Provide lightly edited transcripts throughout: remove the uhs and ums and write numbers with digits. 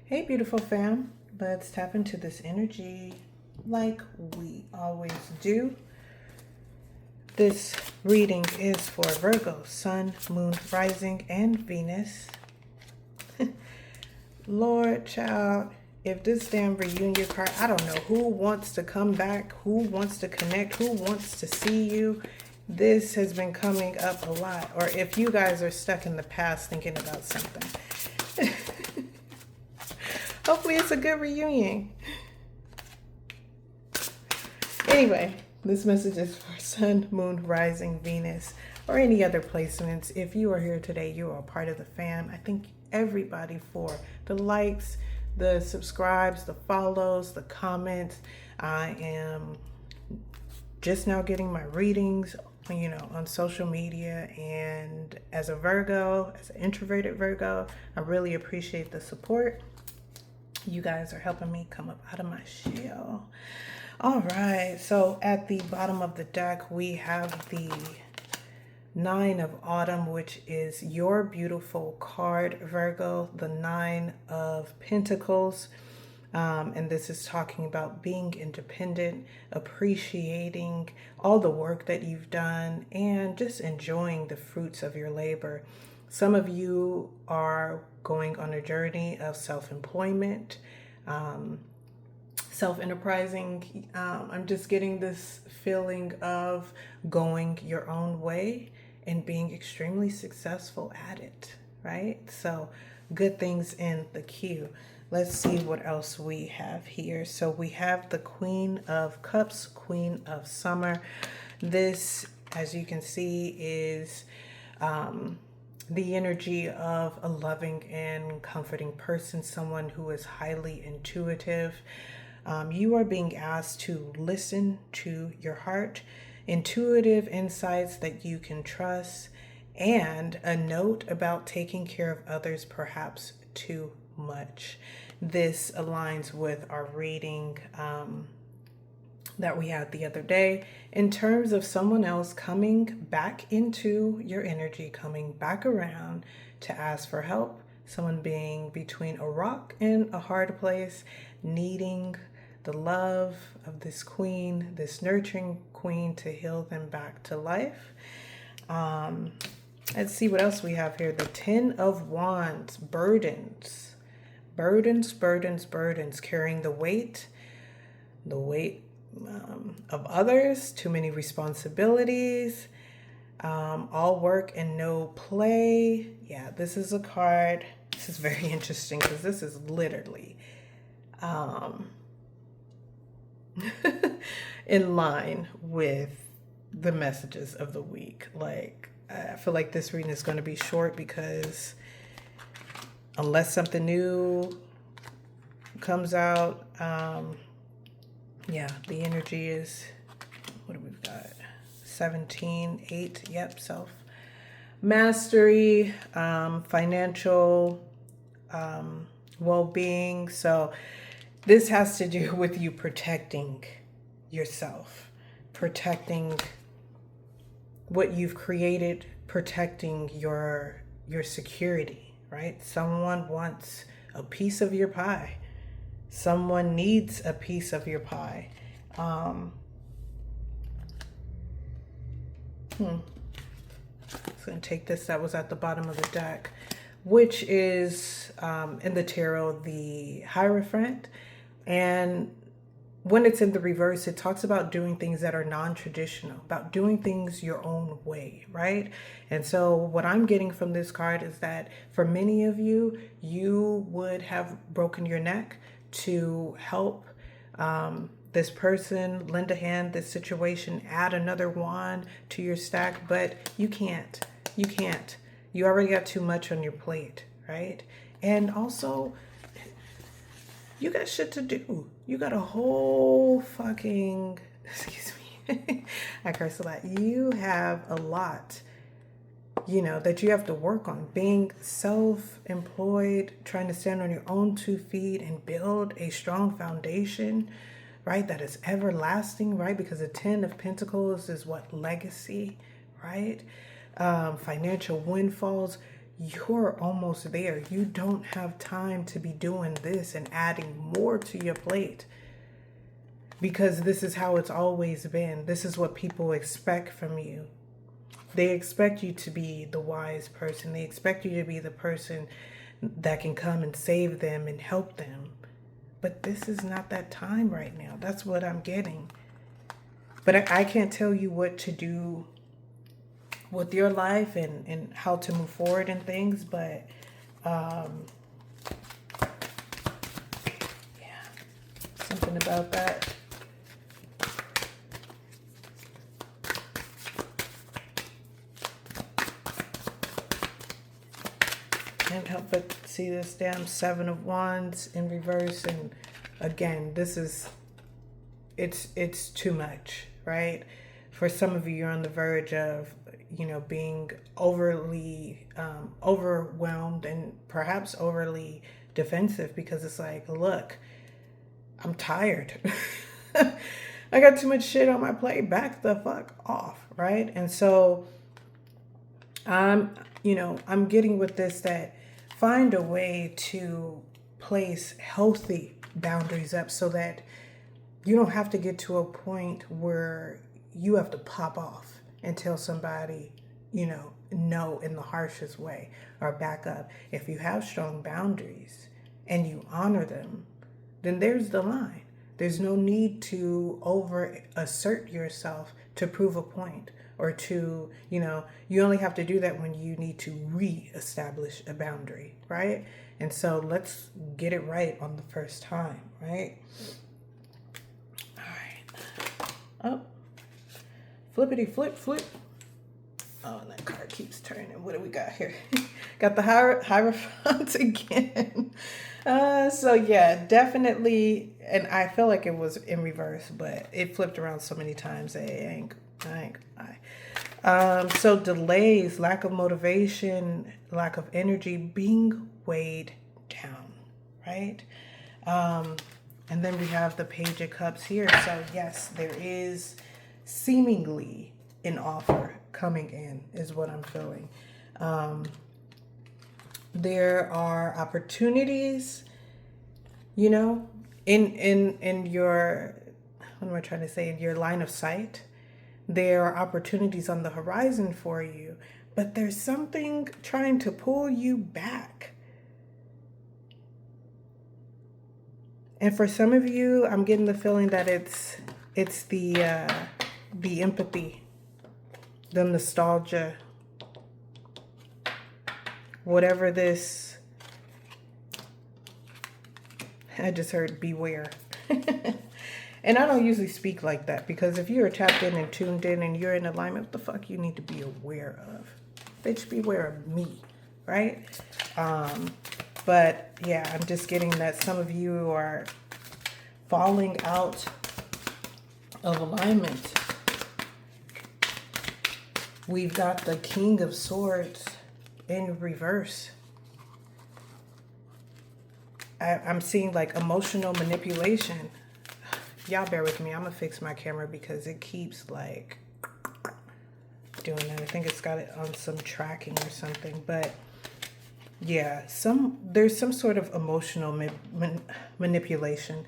Hey, beautiful fam. Let's tap into this energy like we always do. This reading is for Virgo, Sun, Moon, Rising, and Venus. Lord, child, if this damn reunion card, I don't know who wants to come back, who wants to connect, who wants to see you. This has been coming up a lot. Or if you guys are stuck in the past thinking about something. Hopefully it's a good reunion. Anyway, this message is for Sun, Moon, Rising, Venus, or any other placements. If you are here today, you are a part of the fam. I thank everybody for the likes, the subscribes, the follows, the comments. I am just now getting my readings, on social media, and as a Virgo, as an introverted Virgo, I really appreciate the support. You guys are helping me come up out of my shell. All right, so at the bottom of the deck, we have the Nine of Autumn, which is your beautiful card, Virgo, the Nine of Pentacles. And this is talking about being independent, appreciating all the work that you've done, and just enjoying the fruits of your labor. Some of you are going on a journey of self-employment, self-enterprising. I'm just getting this feeling of going your own way and being extremely successful at it, right? So good things in the queue. Let's see what else we have here. So we have the Queen of Cups, Queen of Summer. This, as you can see, is the energy of a loving and comforting person, someone who is highly intuitive. You are being asked to listen to your heart, intuitive insights that you can trust, and a note about taking care of others perhaps too much. This aligns with our reading that we had the other day in terms of someone else coming back into your energy, coming back around to ask for help, someone being between a rock and a hard place, needing the love of this queen, this nurturing queen, to heal them back to life. Let's see what else we have here. The Ten of Wands, burdens, carrying the weight of others, too many responsibilities, all work and no play. Yeah, this is a card. This is very interesting because this is literally in line with the messages of the week. Like, I feel like this reading is going to be short because unless something new comes out, yeah, the energy is, what do we got? 17, 8, yep, self mastery, financial well-being. So this has to do with you protecting yourself, protecting what you've created, protecting your security, right? Someone wants a piece of your pie. Someone needs a piece of your pie. I'm going to take this that was at the bottom of the deck, which is in the tarot, the Hierophant. And when it's in the reverse, it talks about doing things that are non-traditional, about doing things your own way, right? And so what I'm getting from this card is that for many of you, you would have broken your neck to help this person, lend a hand, this situation, add another wand to your stack, but you can't. You already got too much on your plate, right? And also, you got shit to do. You got a whole fucking, excuse me, I curse a lot. You have a lot, that you have to work on. Being self-employed, trying to stand on your own 2 feet and build a strong foundation, right? That is everlasting, right? Because the Ten of Pentacles is what? Legacy, right? Financial windfalls. you're almost there. You don't have time to be doing this and adding more to your plate, because this is how it's always been. This is what people expect from you. They expect you to be the wise person. They expect you to be the person that can come and save them and help them. But this is not that time right now. That's what I'm getting. But I can't tell you what to do with your life and how to move forward and things. But yeah, something about that. Can't help but see this damn Seven of Wands in reverse. And again, this is, it's too much, right? For some of you, you're on the verge of, you know, being overly overwhelmed and perhaps overly defensive, because it's like, look, I'm tired. I got too much shit on my plate. Back the fuck off, right? And so I'm getting with this that find a way to place healthy boundaries up so that you don't have to get to a point where you have to pop off and tell somebody, no in the harshest way, or back up. If you have strong boundaries and you honor them, then there's the line. There's no need to over assert yourself to prove a point, or to, you only have to do that when you need to re-establish a boundary, right? And so let's get it right on the first time, right? All right. Oh, flippity flip flip. Oh, and that card keeps turning. What do we got here? Got the Hierophant again. So yeah, definitely. And I feel like it was in reverse, but it flipped around so many times. So delays, lack of motivation, lack of energy, being weighed down, right? And then we have the Page of Cups here. So yes, there is seemingly an offer coming in, is what I'm feeling. There are opportunities, in your, what am I trying to say, in your line of sight. There are opportunities on the horizon for you, but there's something trying to pull you back. And for some of you, I'm getting the feeling that it's the empathy, the nostalgia, whatever this. I just heard beware. And I don't usually speak like that, because if you're tapped in and tuned in and you're in alignment, what the fuck you need to be aware of? Bitch, beware of me, right? But yeah, I'm just getting that some of you are falling out of alignment. We've got the King of Swords in reverse. I'm seeing like emotional manipulation. Y'all bear with me. I'm gonna fix my camera because it keeps like doing that. I think it's got it on some tracking or something. But yeah, there's some sort of emotional manipulation.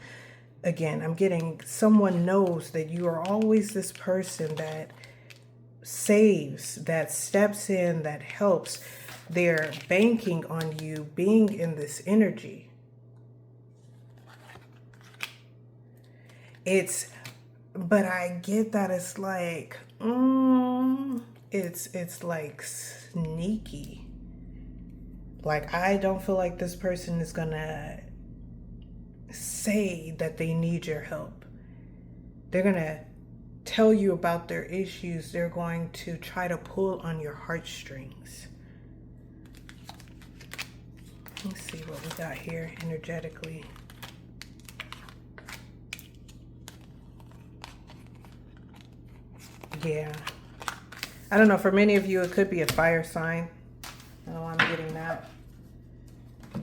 Again, I'm getting someone knows that you are always this person that saves, that steps in, that helps. They're banking on you being in this energy. But I get that it's like, it's like sneaky. Like, I don't feel like this person is gonna say that they need your help. They're gonna tell you about their issues. They're going to try to pull on your heartstrings. Let's see what we got here energetically. Yeah. I don't know. For many of you, it could be a fire sign. I don't know why I'm getting that.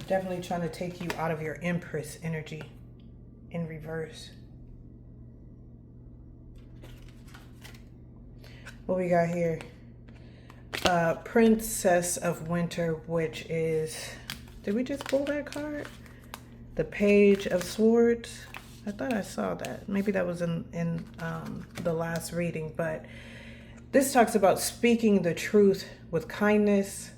Definitely trying to take you out of your Empress energy in reverse. What we got here? Princess of Winter, which is, did we just pull that card? The Page of Swords. I thought I saw that. Maybe that was in the last reading, but this talks about speaking the truth with kindness,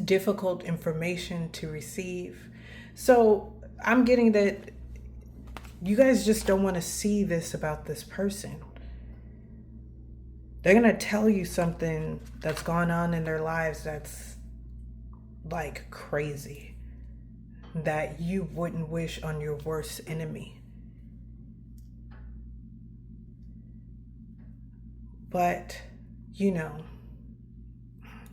difficult information to receive. So I'm getting that you guys just don't want to see this about this person. They're going to tell you something that's gone on in their lives that's like crazy, that you wouldn't wish on your worst enemy. But, you know,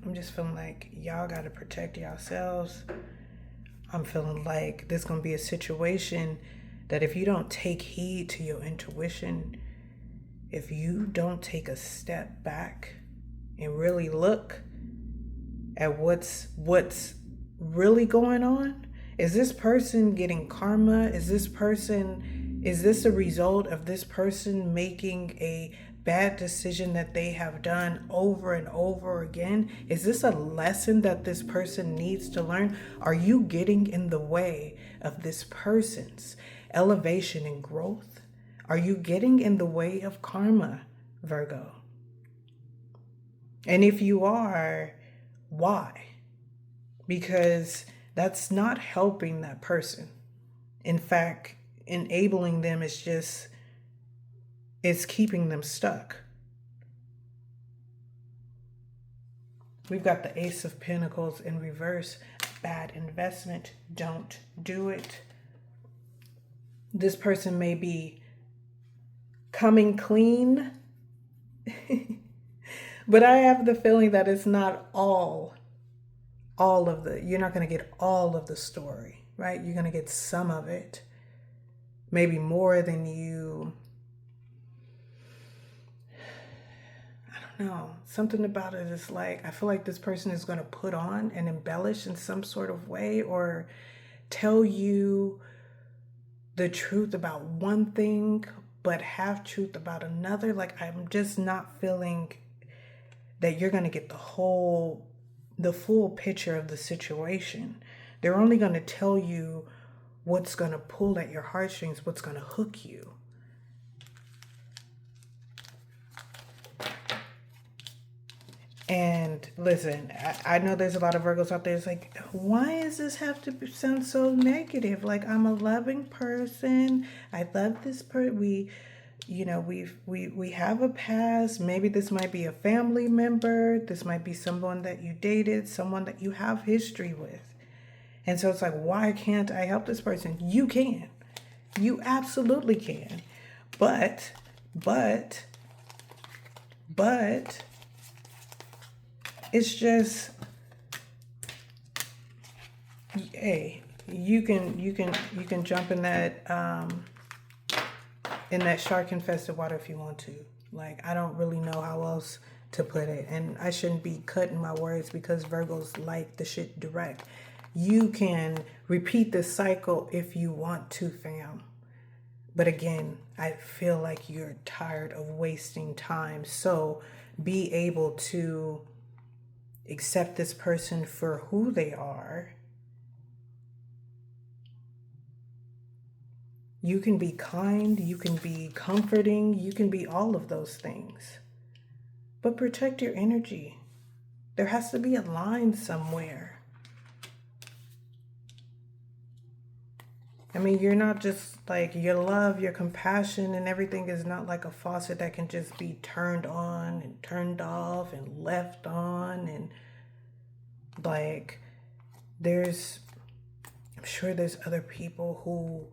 I'm just feeling like y'all got to protect yourselves. I'm feeling like there's going to be a situation that if you don't take heed to your intuition, if you don't take a step back and really look at what's really going on, is this person getting karma? Is this a result of this person making a bad decision that they have done over and over again? Is this a lesson that this person needs to learn? Are you getting in the way of this person's elevation and growth? Are you getting in the way of karma, Virgo? And if you are, why? Because that's not helping that person. In fact, enabling them is keeping them stuck. We've got the Ace of Pentacles in reverse. Bad investment. Don't do it. This person may be coming clean, but I have the feeling that it's not all of you're not going to get all of the story, right? You're going to get some of it, maybe more than you. I don't know. Something about it is like, I feel like this person is going to put on and embellish in some sort of way, or tell you the truth about one thing, but half truth about another. Like, I'm just not feeling that you're going to get the full picture of the situation. They're only going to tell you what's going to pull at your heartstrings, what's going to hook you. And listen, I know there's a lot of Virgos out there. It's like, why does this have to sound so negative? Like, I'm a loving person. I love this person. We have a past. Maybe this might be a family member. This might be someone that you dated, someone that you have history with. And so it's like, why can't I help this person? You can. You absolutely can. But it's just, hey, you can jump in that shark infested water if you want to. Like, I don't really know how else to put it, and I shouldn't be cutting my words because Virgos like the shit direct. You can repeat this cycle if you want to, fam. But again, I feel like you're tired of wasting time. So be able to accept this person for who they are. You can be kind, you can be comforting, you can be all of those things. But protect your energy. There has to be a line somewhere. I mean, you're not just like, your love, your compassion and everything is not like a faucet that can just be turned on and turned off and left on. And like, I'm sure there's other people who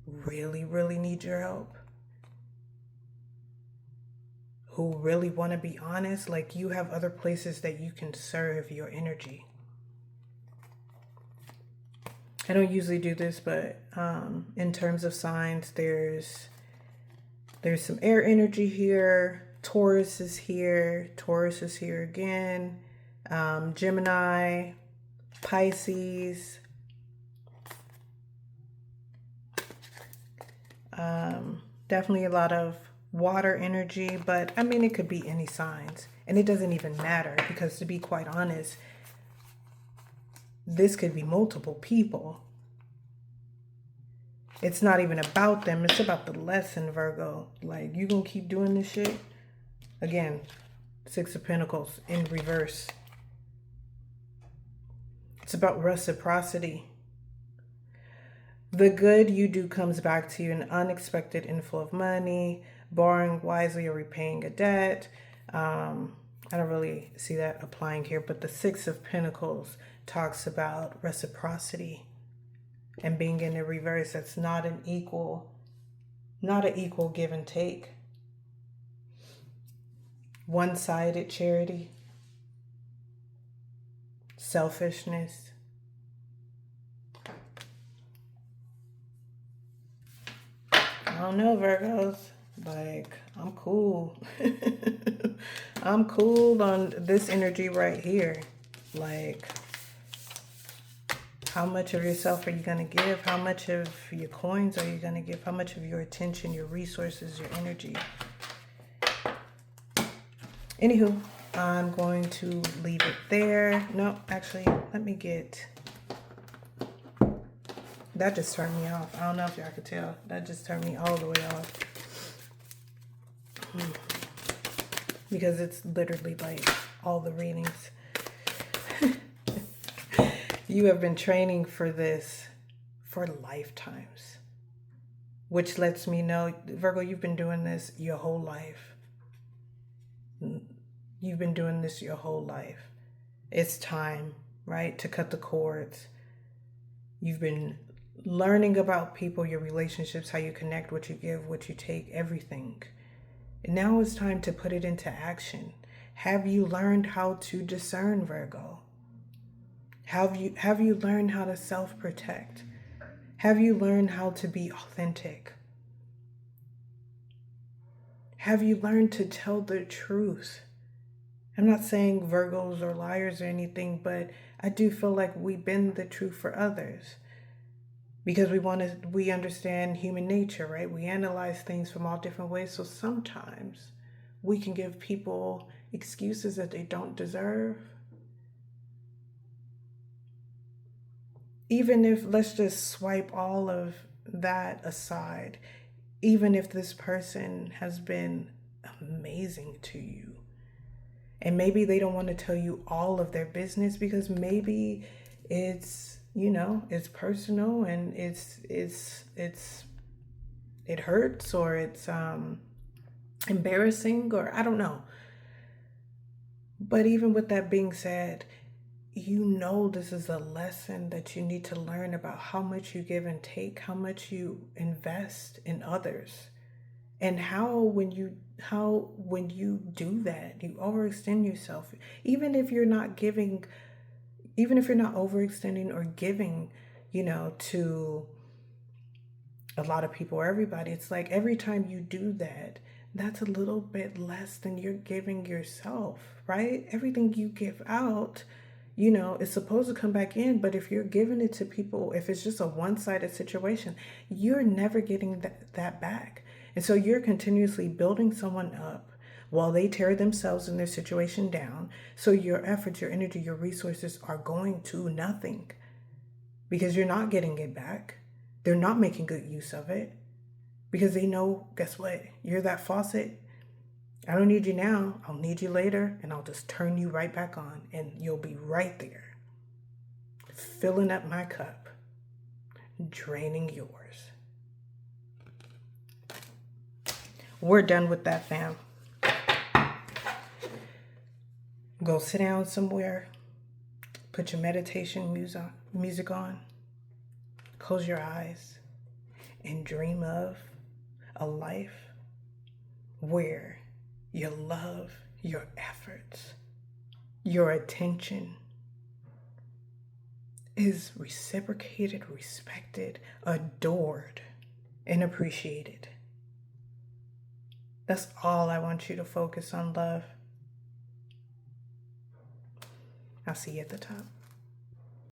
really, really need your help, who really want to be honest. Like, you have other places that you can serve your energy. I don't usually do this, but in terms of signs, there's some air energy here. Taurus is here. Taurus is here again. Gemini, Pisces. Definitely a lot of water energy, but I mean, it could be any signs. And it doesn't even matter because, to be quite honest, this could be multiple people. It's not even about them. It's about the lesson, Virgo. Like, you gonna keep doing this shit? Again, Six of Pentacles in reverse. It's about reciprocity. The good you do comes back to you, an unexpected inflow of money, borrowing wisely or repaying a debt. I don't really see that applying here, but the Six of Pentacles talks about reciprocity and being in the reverse. That's not an equal give and take. One-sided charity, selfishness. I don't know, Virgos. Like, I'm cool. I'm cool on this energy right here. Like, how much of yourself are you going to give? How much of your coins are you going to give? How much of your attention, your resources, your energy? Anywho, I'm going to leave it there. No, actually, let me get... That just turned me off. I don't know if y'all could tell. That just turned me all the way off. Because it's literally like all the readings. You have been training for this for lifetimes. Which lets me know, Virgo, you've been doing this your whole life. You've been doing this your whole life. It's time, right, to cut the cords. You've been learning about people, your relationships, how you connect, what you give, what you take, everything. And now it's time to put it into action. Have you learned how to discern, Virgo? Have you learned how to self-protect? Have you learned how to be authentic? Have you learned to tell the truth? I'm not saying Virgos are liars or anything, but I do feel like we bend the truth for others. Because we understand human nature, right? We analyze things from all different ways. So sometimes we can give people excuses that they don't deserve. Even if, let's just swipe all of that aside, even if this person has been amazing to you, and maybe they don't want to tell you all of their business because maybe it's, you know, it's personal and it hurts, or it's embarrassing, or I don't know. But even with that being said, you know, this is a lesson that you need to learn about how much you give and take, how much you invest in others, and how when you do that, you overextend yourself. Even if you're not overextending or giving, you know, to a lot of people or everybody, it's like every time you do that, that's a little bit less than you're giving yourself, right? Everything you give out, you know, it's supposed to come back in, but if you're giving it to people, if it's just a one-sided situation, you're never getting that back. And so you're continuously building someone up while they tear themselves and their situation down. So your efforts, your energy, your resources are going to nothing because you're not getting it back. They're not making good use of it because they know, guess what? You're that faucet. I don't need you now. I'll need you later, and I'll just turn you right back on, and you'll be right there, filling up my cup, draining yours. We're done with that, fam. Go sit down somewhere, put your meditation music on, close your eyes, and dream of a life where your love, your efforts, your attention is reciprocated, respected, adored, and appreciated. That's all I want you to focus on, love. I'll see you at the top.